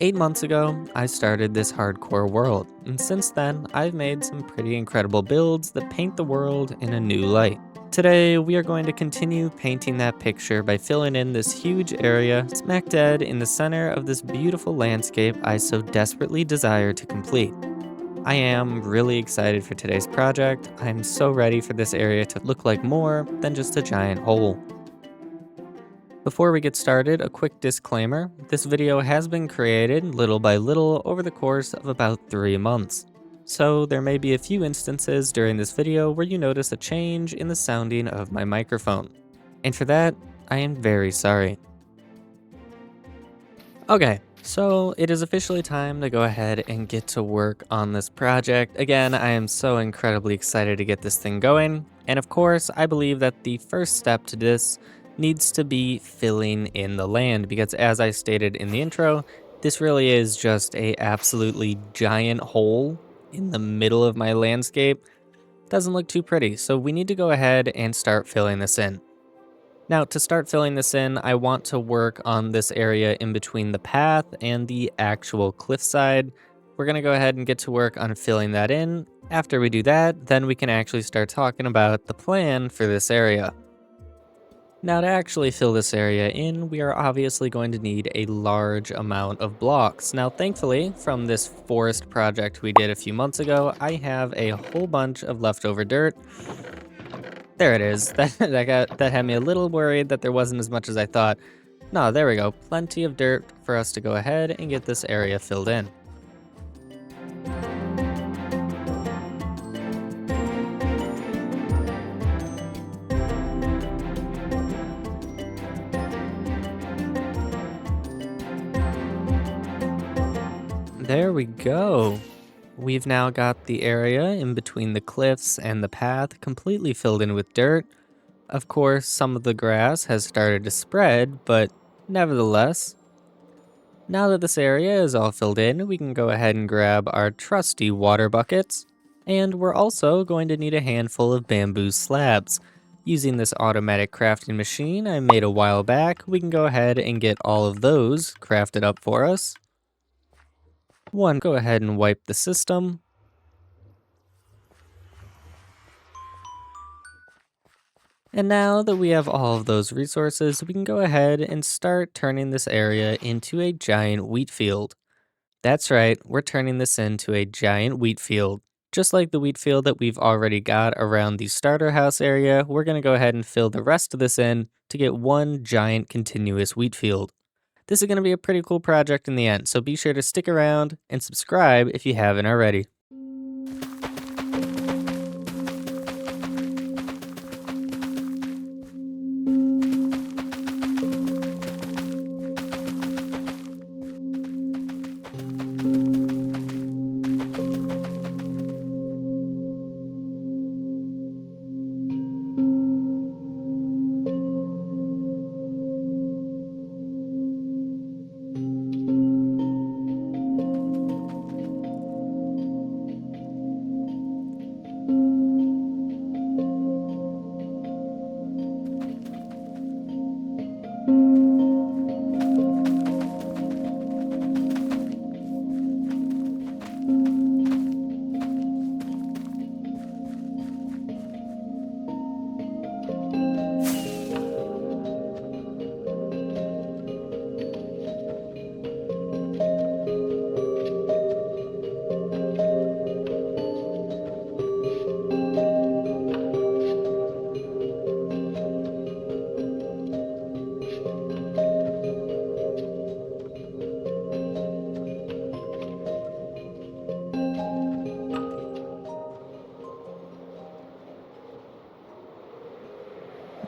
8 months ago, I started this hardcore world, and since then, I've made some pretty incredible builds that paint the world in a new light. Today, we are going to continue painting that picture by filling in this huge area smack dead in the center of this beautiful landscape I so desperately desire to complete. I am really excited for today's project. I'm so ready for this area to look like more than just a giant hole. Before we get started, a quick disclaimer. This video has been created little by little over the course of about 3 months. So there may be a few instances during this video where you notice a change in the sounding of my microphone. And for that, I am very sorry. Okay, so it is officially time to go ahead and get to work on this project. Again, I am so incredibly excited to get this thing going. And of course, I believe that the first step to this needs to be filling in the land, because as I stated in the intro, this really is just a absolutely giant hole in the middle of my landscape. Doesn't look too pretty, so we need to go ahead and start filling this in. Now, to start filling this in, I want to work on this area in between the path and the actual cliffside. We're going to go ahead and get to work on filling that in. After we do that, then we can actually start talking about the plan for this area. Now, to actually fill this area in, we are obviously going to need a large amount of blocks. Now, thankfully, from this forest project we did a few months ago, I have a whole bunch of leftover dirt. There it is. That had me a little worried that there wasn't as much as I thought. No, there we go. Plenty of dirt for us to go ahead and get this area filled in. There we go. We've now got the area in between the cliffs and the path completely filled in with dirt. Of course, some of the grass has started to spread, but nevertheless, now that this area is all filled in, we can go ahead and grab our trusty water buckets. And we're also going to need a handful of bamboo slabs. Using this automatic crafting machine I made a while back, we can go ahead and get all of those crafted up for us. Go ahead and wipe the system. And now that we have all of those resources, we can go ahead and start turning this area into a giant wheat field. That's right, we're turning this into a giant wheat field. Just like the wheat field that we've already got around the starter house area, we're going to go ahead and fill the rest of this in to get one giant continuous wheat field. This is going to be a pretty cool project in the end, so be sure to stick around and subscribe if you haven't already.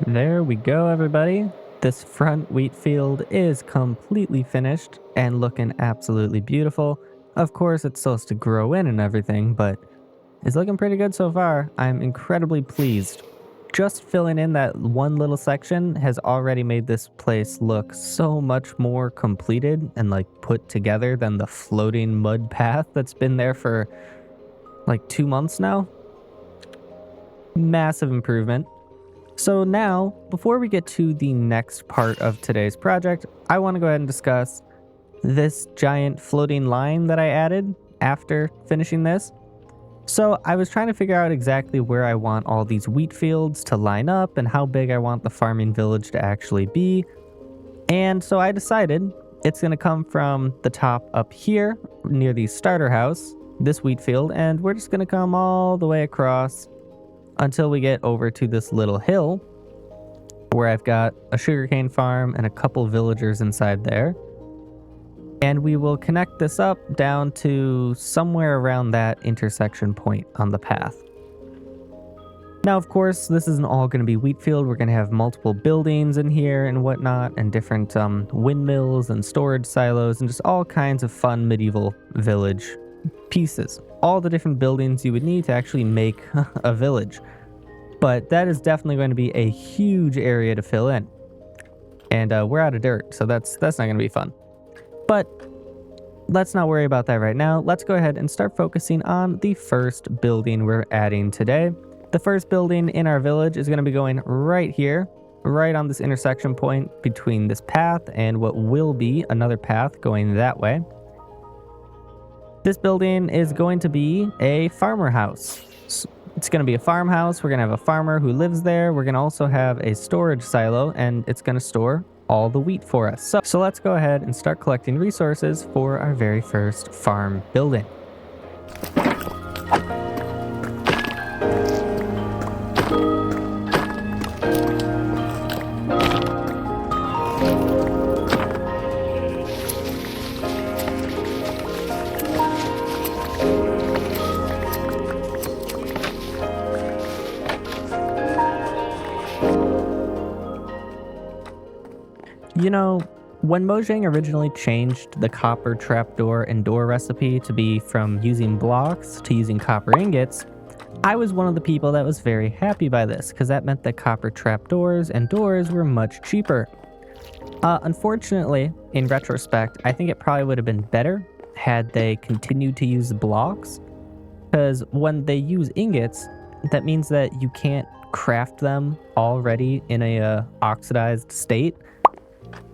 There we go, everybody. This front wheat field is completely finished and looking absolutely beautiful. Of course, it's supposed to grow in and everything, but it's looking pretty good so far. I'm incredibly pleased. Just filling in that one little section has already made this place look so much more completed and like put together than the floating mud path that's been there for like 2 months now. Massive improvement. So now, before we get to the next part of today's project, I want to go ahead and discuss this giant floating line that I added after finishing this. So I was trying to figure out exactly where I want all these wheat fields to line up and how big I want the farming village to actually be. And so I decided it's going to come from the top up here near the starter house, this wheat field, and we're just going to come all the way across until we get over to this little hill where I've got a sugarcane farm and a couple villagers inside there. And we will connect this up down to somewhere around that intersection point on the path. Now, of course, this isn't all going to be wheat field. We're going to have multiple buildings in here and whatnot, and different windmills and storage silos, and just all kinds of fun medieval village pieces. All the different buildings you would need to actually make a village. But that is definitely going to be a huge area to fill in. And we're out of dirt, so that's not going to be fun. But let's not worry about that right now. Let's go ahead and start focusing on the first building we're adding today. The first building in our village is going to be going right here, right on this intersection point between this path and what will be another path going that way. This building is going to be a farmer house. It's going to be a farmhouse. We're going to have a farmer who lives there. We're going to also have a storage silo, and it's going to store all the wheat for us. So let's go ahead and start collecting resources for our very first farm building. You know, when Mojang originally changed the copper trapdoor and door recipe to be from using blocks to using copper ingots, I was one of the people that was very happy by this, because that meant that copper trapdoors and doors were much cheaper. Unfortunately, in retrospect, I think it probably would have been better had they continued to use blocks, because when they use ingots, that means that you can't craft them already in a oxidized state.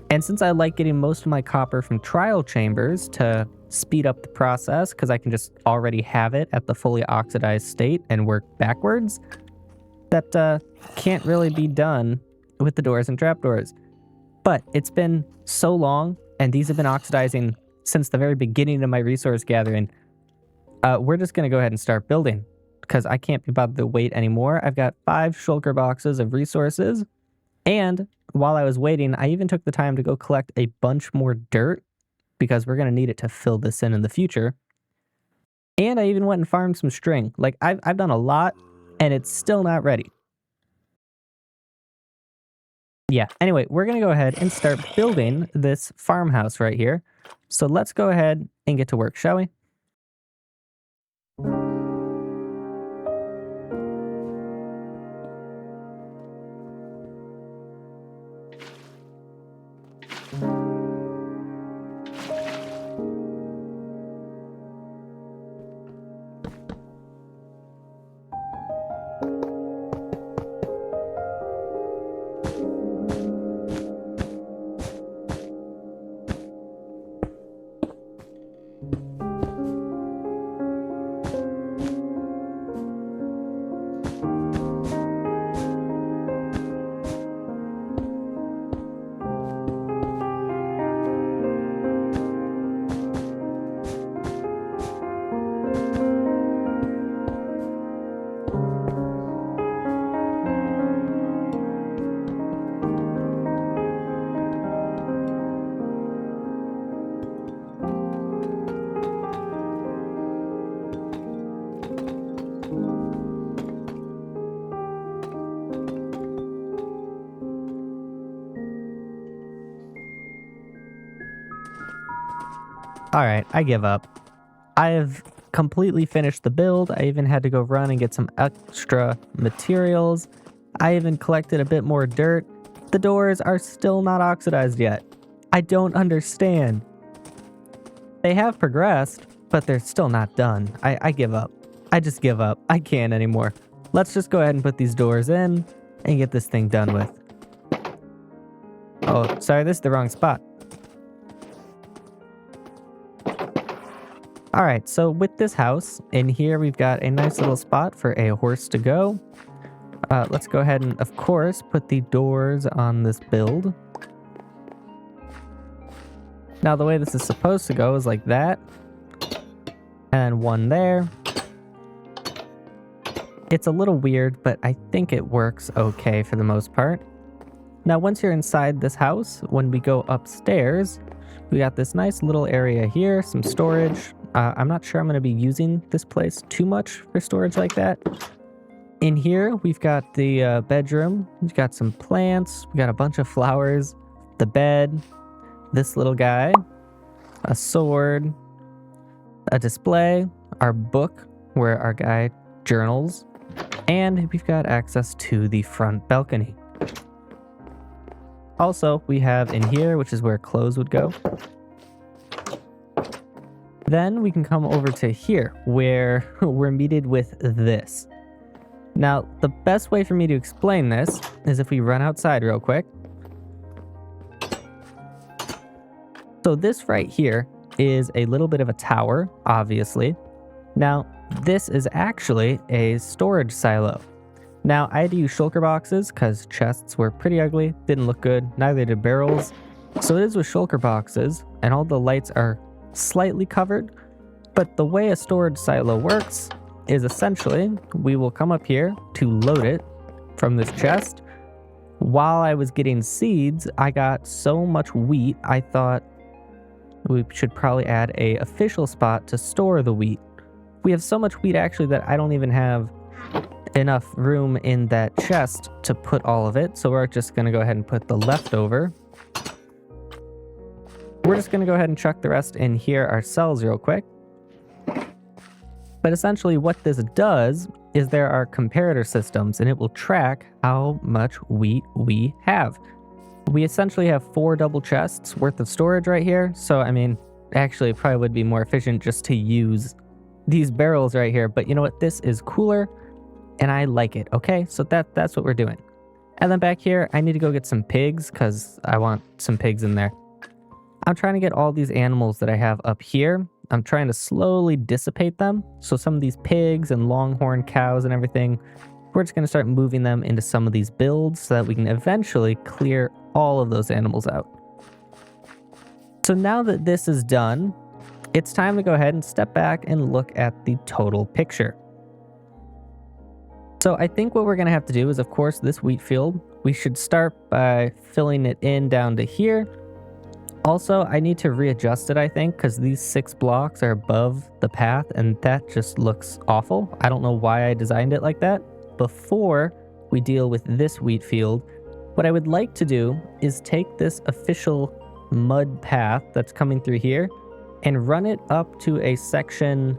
And since I like getting most of my copper from trial chambers to speed up the process, because I can just already have it at the fully oxidized state and work backwards, that can't really be done with the doors and trapdoors. But it's been so long, and these have been oxidizing since the very beginning of my resource gathering. We're just going to go ahead and start building, because I can't be bothered to wait anymore. I've got 5 shulker boxes of resources, and while I was waiting, I even took the time to go collect a bunch more dirt, because we're going to need it to fill this in the future. And I even went and farmed some string. Like, I've done a lot, and it's still not ready. Yeah, anyway, we're going to go ahead and start building this farmhouse right here. So let's go ahead and get to work, shall we? Alright, I give up. I have completely finished the build. I even had to go run and get some extra materials. I even collected a bit more dirt. The doors are still not oxidized yet. I don't understand. They have progressed, but they're still not done. I give up. I just give up. I can't anymore. Let's just go ahead and put these doors in and get this thing done with. Oh, sorry, this is the wrong spot. All right, so with this house, in here we've got a nice little spot for a horse to go. Let's go ahead and, of course, put the doors on this build. Now, the way this is supposed to go is like that. And one there. It's a little weird, but I think it works okay for the most part. Now, once you're inside this house, when we go upstairs, we got this nice little area here, some storage. I'm not sure I'm going to be using this place too much for storage like that. In here, we've got the bedroom. We've got some plants. We got a bunch of flowers, the bed, this little guy, a sword, a display, our book where our guy journals, and we've got access to the front balcony. Also, we have in here, which is where clothes would go. Then we can come over to here, where we're meted with this. Now, the best way for me to explain this is if we run outside real quick. So this right here is a little bit of a tower, obviously. Now, this is actually a storage silo. Now, I had to use shulker boxes because chests were pretty ugly, didn't look good, neither did barrels. So it is with shulker boxes, and all the lights are slightly covered. But the way a storage silo works is essentially, we will come up here to load it from this chest. While I was getting seeds, I got so much wheat, I thought we should probably add a official spot to store the wheat. We have so much wheat actually that I don't even have enough room in that chest to put all of it, so we're just going to go ahead and put the leftover. We're just going to go ahead and chuck the rest in here ourselves real quick. But essentially what this does is there are comparator systems, and it will track how much wheat we have. We essentially have 4 double chests worth of storage right here, so I mean, actually it probably would be more efficient just to use these barrels right here, but you know what, this is cooler. And I like it, okay? So that's what we're doing. And then back here, I need to go get some pigs because I want some pigs in there. I'm trying to get all these animals that I have up here. I'm trying to slowly dissipate them. So some of these pigs and longhorn cows and everything, we're just going to start moving them into some of these builds so that we can eventually clear all of those animals out. So now that this is done, it's time to go ahead and step back and look at the total picture. So I think what we're going to have to do is, of course, this wheat field, we should start by filling it in down to here. Also, I need to readjust it, I think, because these 6 blocks are above the path, and that just looks awful. I don't know why I designed it like that. Before we deal with this wheat field, what I would like to do is take this official mud path that's coming through here and run it up to a section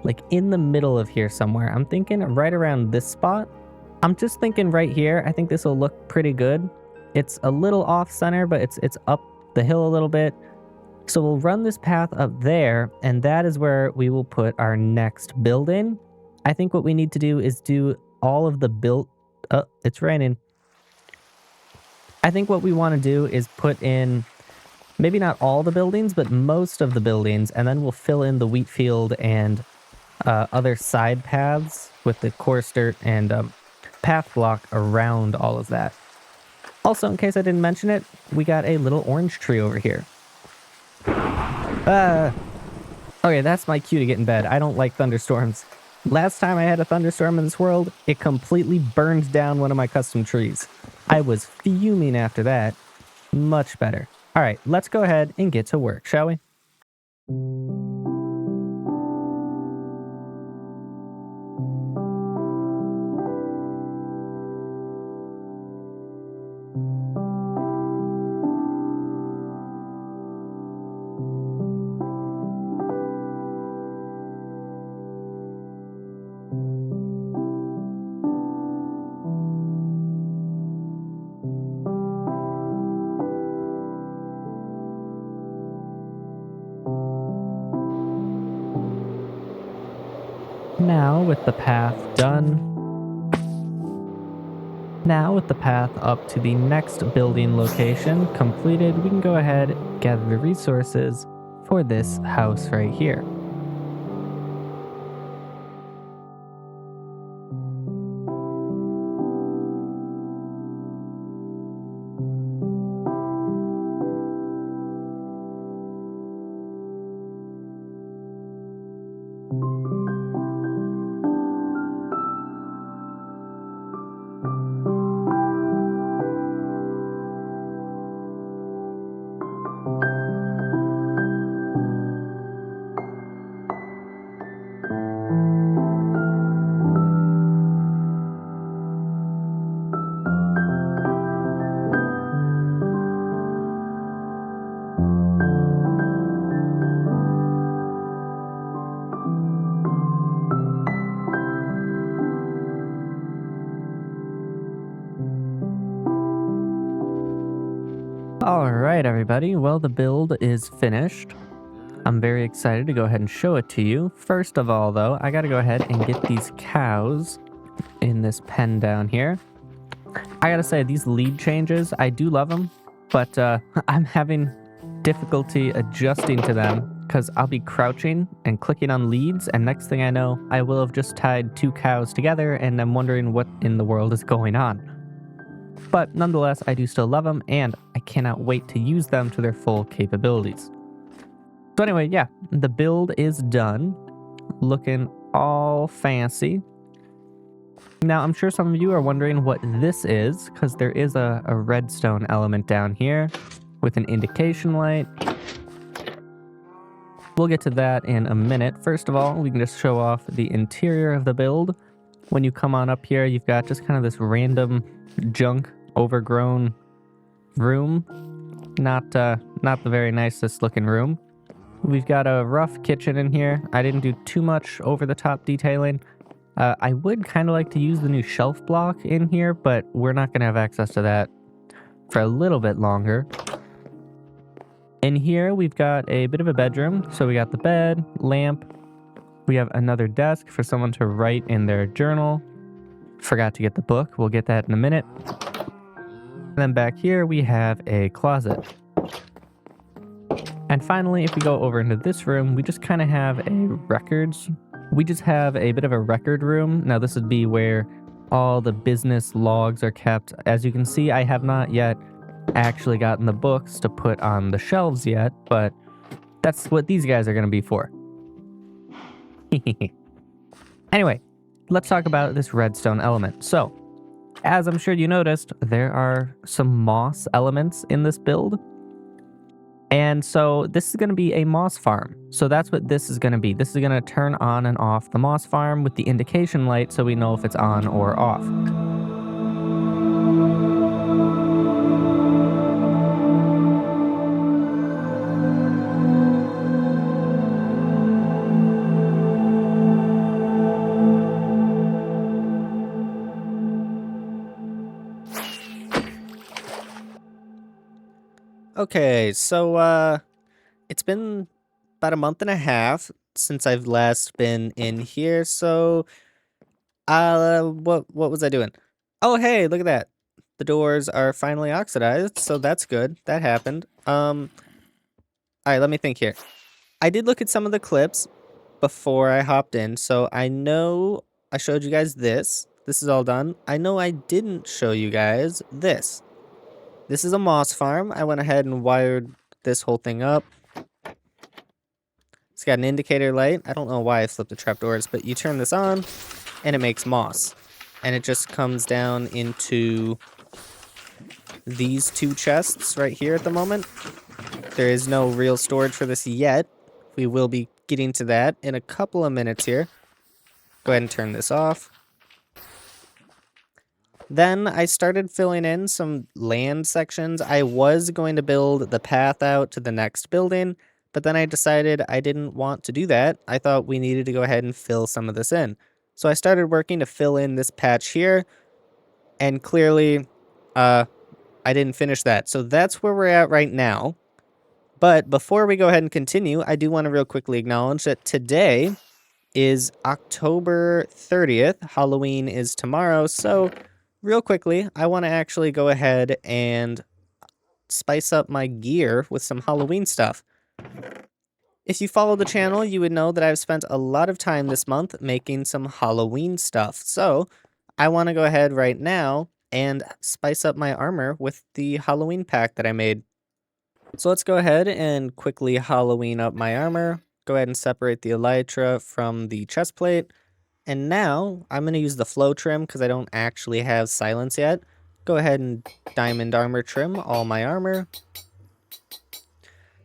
like in the middle of here somewhere. I'm thinking right around this spot. I'm just thinking right here. I think this will look pretty good. It's a little off center, but it's up the hill a little bit. So we'll run this path up there, and that is where we will put our next building. I think what we need to do is do all of the it's raining. I think what we want to do is put in maybe not all the buildings, but most of the buildings, and then we'll fill in the wheat field and other side paths with the coarse dirt and path block around all of that. Also, in case I didn't mention it, we got a little orange tree over here. Okay, that's my cue to get in bed. I don't like thunderstorms. Last time I had a thunderstorm in this world, it completely burned down one of my custom trees. I was fuming after that. Much better. All right, let's go ahead and get to work, shall we? Now with the path done, now with the path up to the next building location completed, we can go ahead and gather the resources for this house right here. All right, everybody. Well, the build is finished. I'm very excited to go ahead and show it to you. First of all, though, I got to go ahead and get these cows in this pen down here. I got to say, these lead changes, I do love them, but I'm having difficulty adjusting to them because I'll be crouching and clicking on leads, and next thing I know, I will have just tied two cows together, and I'm wondering what in the world is going on. But nonetheless, I do still love them, and I cannot wait to use them to their full capabilities. So anyway, yeah, the build is done, looking all fancy. Now, I'm sure some of you are wondering what this is, because there is a redstone element down here with an indication light. We'll get to that in a minute. First of all, we can just show off the interior of the build. When you come on up here, you've got just kind of this random junk, overgrown room. Not the very nicest looking room. We've got a rough kitchen in here. I didn't do too much over-the-top detailing. I would kind of like to use the new shelf block in here, but we're not going to have access to that for a little bit longer. In here, we've got a bit of a bedroom. So we got the bed, lamp. We have another desk for someone to write in their journal. Forgot to get the book. We'll get that in a minute. And then back here, we have a closet. And finally, if we go over into this room, we just kind of have a records. We just have a bit of a record room. Now, this would be where all the business logs are kept. As you can see, I have not yet actually gotten the books to put on the shelves yet, but that's what these guys are going to be for. Anyway, let's talk about this redstone element. So, as I'm sure you noticed, there are some moss elements in this build. And so this is going to be a moss farm. So that's what this is going to be. This is going to turn on and off the moss farm with the indication light so we know if it's on or off. Okay, so it's been about a month and a half since I've last been in here. So what was I doing? Oh, hey, look at that. The doors are finally oxidized, so that's good. That happened. All right, let me think here. I did look at some of the clips before I hopped in, so I know I showed you guys this. This is all done. I know I didn't show you guys this. This is a moss farm. I went ahead and wired this whole thing up. It's got an indicator light. I don't know why I flipped the trapdoors, but you turn this on and it makes moss. And it just comes down into these two chests right here at the moment. There is no real storage for this yet. We will be getting to that in a couple of minutes here. Go ahead and turn this off. Then I started filling in some land sections. I was going to build the path out to the next building, but then I decided I didn't want to do that. I thought we needed to go ahead and fill some of this in. So I started working to fill in this patch here, and clearly I didn't finish that. So that's where we're at right now. But before we go ahead and continue, I do want to real quickly acknowledge that today is October 30th. Halloween is tomorrow, so real quickly, I want to actually go ahead and spice up my gear with some Halloween stuff. If you follow the channel, you would know that I've spent a lot of time this month making some Halloween stuff. So I want to go ahead right now and spice up my armor with the Halloween pack that I made. So let's go ahead and quickly Halloween up my armor. Go ahead and separate the elytra from the chest plate. And now I'm going to use the flow trim because I don't actually have silence yet. Go ahead and diamond armor trim all my armor.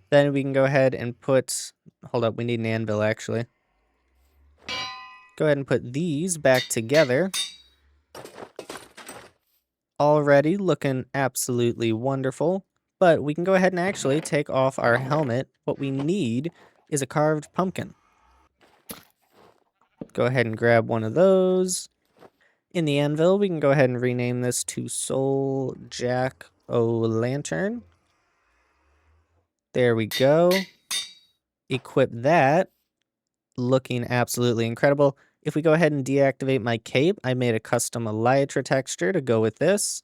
Then we can go ahead and put, hold up, we need an anvil actually. Go ahead and put these back together. Already looking absolutely wonderful. But we can go ahead and actually take off our helmet. What we need is a carved pumpkin. Go ahead and grab one of those. In the anvil, we can go ahead and rename this to Soul Jack O' Lantern. There we go. Equip that. Looking absolutely incredible. If we go ahead and deactivate my cape, I made a custom elytra texture to go with this.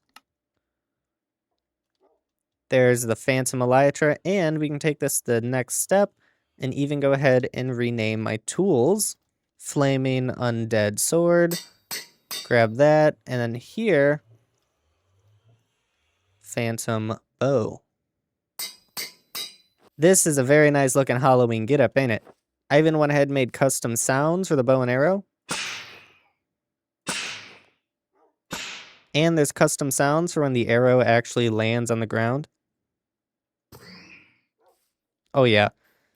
There's the Phantom Elytra, and we can take this the next step and even go ahead and rename my tools. Flaming Undead Sword. Grab that, and then here, Phantom Bow. This is a very nice looking Halloween getup, ain't it? I even went ahead and made custom sounds for the bow and arrow. And there's custom sounds for when the arrow actually lands on the ground. Oh yeah.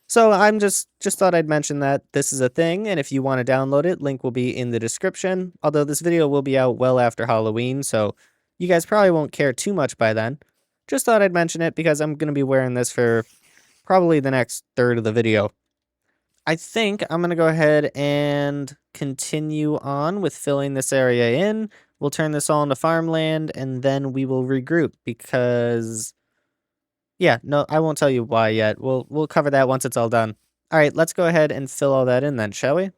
So I'm just thought I'd mention that this is a thing, and if you want to download it, link will be in the description. Although this video will be out well after Halloween, so you guys probably won't care too much by then. Just thought I'd mention it because I'm going to be wearing this for probably the next third of the video. I think I'm going to go ahead and continue on with filling this area in. We'll turn this all into farmland, and then we will regroup because... yeah, no, I won't tell you why yet. We'll cover that once it's all done. All right, let's go ahead and fill all that in then, shall we?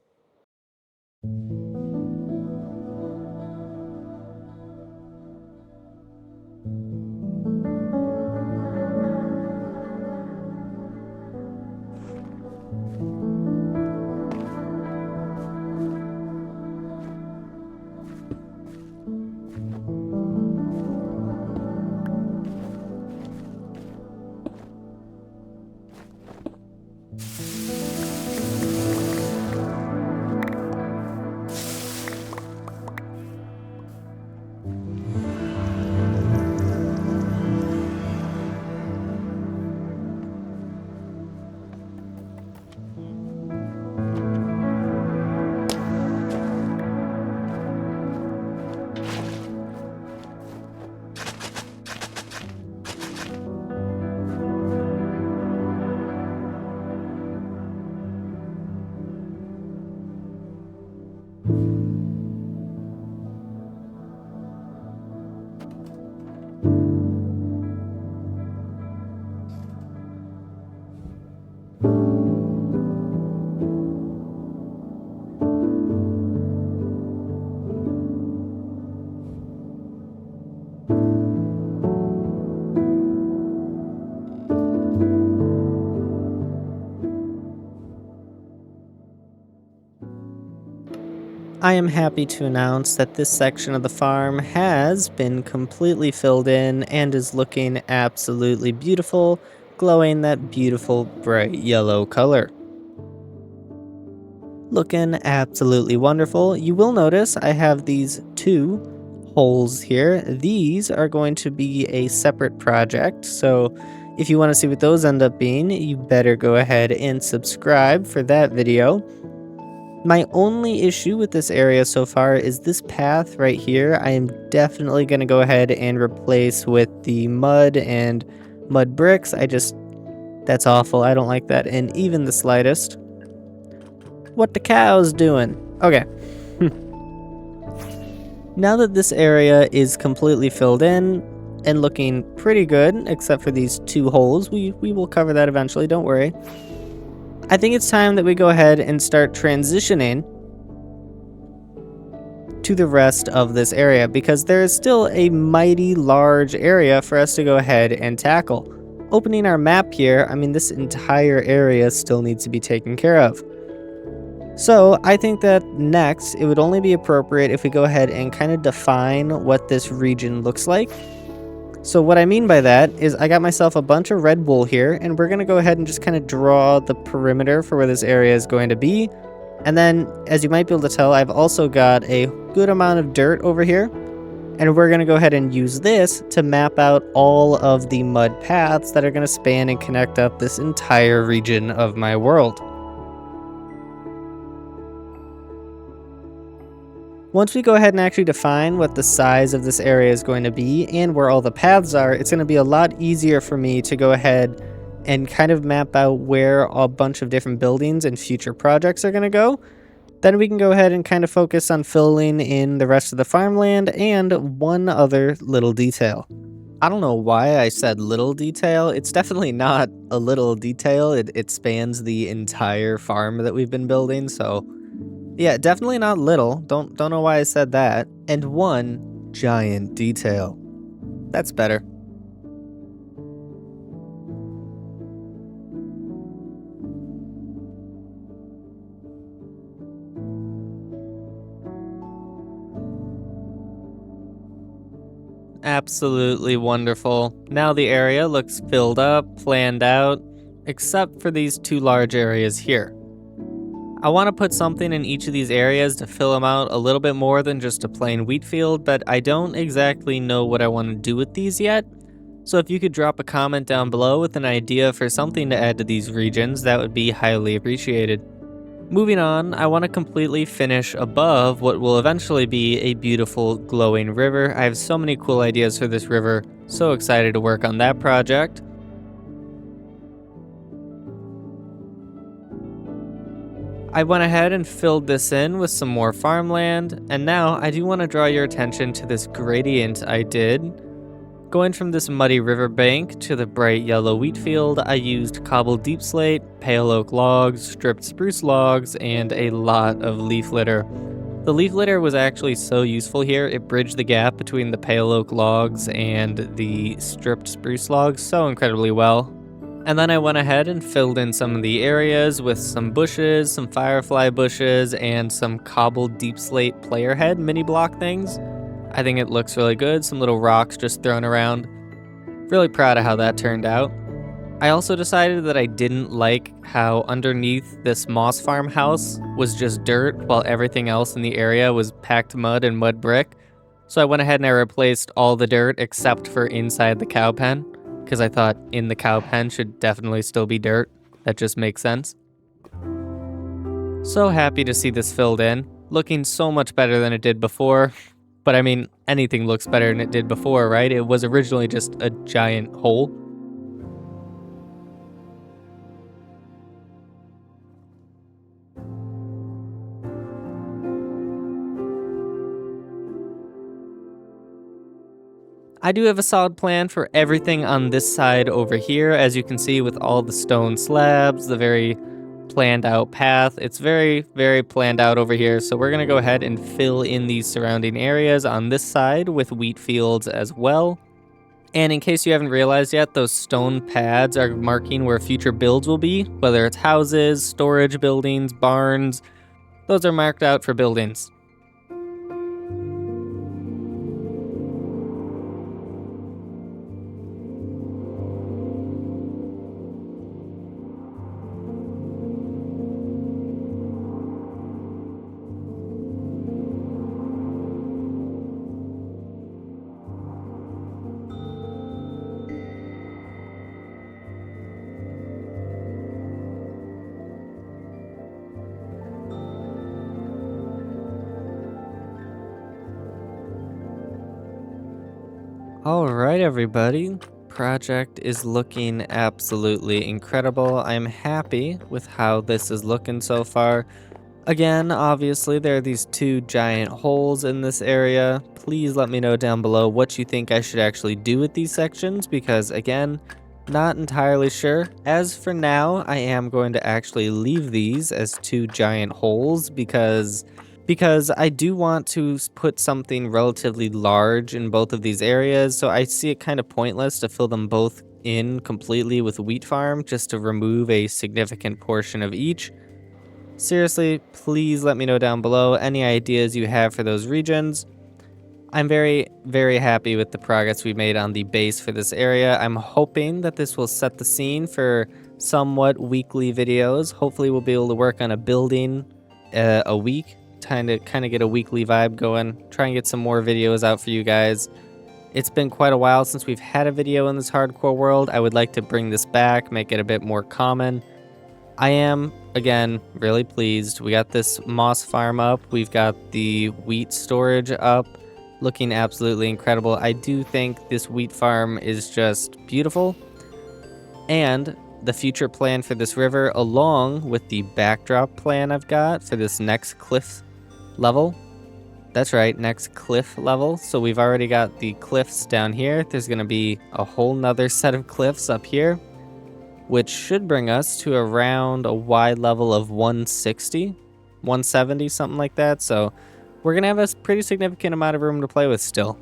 I am happy to announce that this section of the farm has been completely filled in and is looking absolutely beautiful, glowing that beautiful bright yellow color. Looking absolutely wonderful. You will notice I have these two holes here. These are going to be a separate project, so if you want to see what those end up being, you better go ahead and subscribe for that video. My only issue with this area so far is this path right here. I am definitely going to go ahead and replace with the mud and mud bricks. That's awful. I don't like that in even the slightest. What the cow's doing? Okay. Now that this area is completely filled in and looking pretty good, except for these two holes, we will cover that eventually, don't worry. I think it's time that we go ahead and start transitioning to the rest of this area because there is still a mighty large area for us to go ahead and tackle. Opening our map here, I mean, this entire area still needs to be taken care of. So I think that next, it would only be appropriate if we go ahead and kind of define what this region looks like. So what I mean by that is I got myself a bunch of red wool here, and we're going to go ahead and just kind of draw the perimeter for where this area is going to be. And then, as you might be able to tell, I've also got a good amount of dirt over here. And we're going to go ahead and use this to map out all of the mud paths that are going to span and connect up this entire region of my world. Once we go ahead and actually define what the size of this area is going to be and where all the paths are, it's going to be a lot easier for me to go ahead and kind of map out where a bunch of different buildings and future projects are going to go. Then we can go ahead and kind of focus on filling in the rest of the farmland and one other little detail. I don't know why I said little detail. It's definitely not a little detail. It spans the entire farm that we've been building, so yeah, definitely not little. Don't know why I said that. And one giant detail. That's better. Absolutely wonderful. Now the area looks filled up, planned out, except for these two large areas here. I want to put something in each of these areas to fill them out a little bit more than just a plain wheat field, but I don't exactly know what I want to do with these yet. So if you could drop a comment down below with an idea for something to add to these regions, that would be highly appreciated. Moving on, I want to completely finish above what will eventually be a beautiful glowing river. I have so many cool ideas for this river, so excited to work on that project. I went ahead and filled this in with some more farmland, and now I do want to draw your attention to this gradient I did. Going from this muddy riverbank to the bright yellow wheat field, I used cobbled deep slate, pale oak logs, stripped spruce logs, and a lot of leaf litter. The leaf litter was actually so useful here, it bridged the gap between the pale oak logs and the stripped spruce logs so incredibly well. And then I went ahead and filled in some of the areas with some bushes, some firefly bushes, and some cobbled deep slate player head mini block things. I think it looks really good, some little rocks just thrown around. Really proud of how that turned out. I also decided that I didn't like how underneath this moss farmhouse was just dirt while everything else in the area was packed mud and mud brick. So I went ahead and I replaced all the dirt except for inside the cow pen, because I thought in the cow pen should definitely still be dirt. That just makes sense. So happy to see this filled in, looking so much better than it did before. But I mean, anything looks better than it did before, right? It was originally just a giant hole. I do have a solid plan for everything on this side over here, as you can see with all the stone slabs, the very planned out path. It's very, very planned out over here, so we're gonna go ahead and fill in these surrounding areas on this side with wheat fields as well. And in case you haven't realized yet, those stone pads are marking where future builds will be, whether it's houses, storage buildings, barns. Those are marked out for buildings. All right, everybody. Project is looking absolutely incredible. I'm happy with how this is looking so far. Again, obviously, there are these two giant holes in this area. Please let me know down below what you think I should actually do with these sections, because again, not entirely sure. As for now, I am going to actually leave these as two giant holes because I do want to put something relatively large in both of these areas, so I see it kind of pointless to fill them both in completely with wheat farm just to remove a significant portion of each. Seriously, please let me know down below any ideas you have for those regions. I'm very, very happy with the progress we made on the base for this area. I'm hoping that this will set the scene for somewhat weekly videos. Hopefully we'll be able to work on a building a week, kind of get a weekly vibe going, try and get some more videos out for you guys. It's been quite a while since we've had a video in this hardcore world. I would like to bring this back, make it a bit more common. I am, again, really pleased. We got this moss farm up. We've got the wheat storage up, looking absolutely incredible. I do think this wheat farm is just beautiful. And the future plan for this river, along with the backdrop plan I've got for this next cliff level. That's right, next cliff level. So we've already got the cliffs down here. There's going to be a whole nother set of cliffs up here, which should bring us to around a wide level of 160, 170, something like that. So we're going to have a pretty significant amount of room to play with still.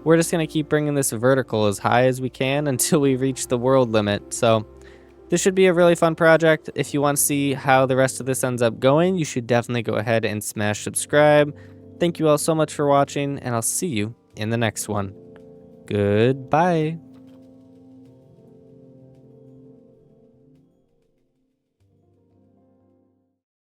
We're just going to keep bringing this vertical as high as we can until we reach the world limit. So this should be a really fun project. If you want to see how the rest of this ends up going, you should definitely go ahead and smash subscribe. Thank you all so much for watching, and I'll see you in the next one. Goodbye.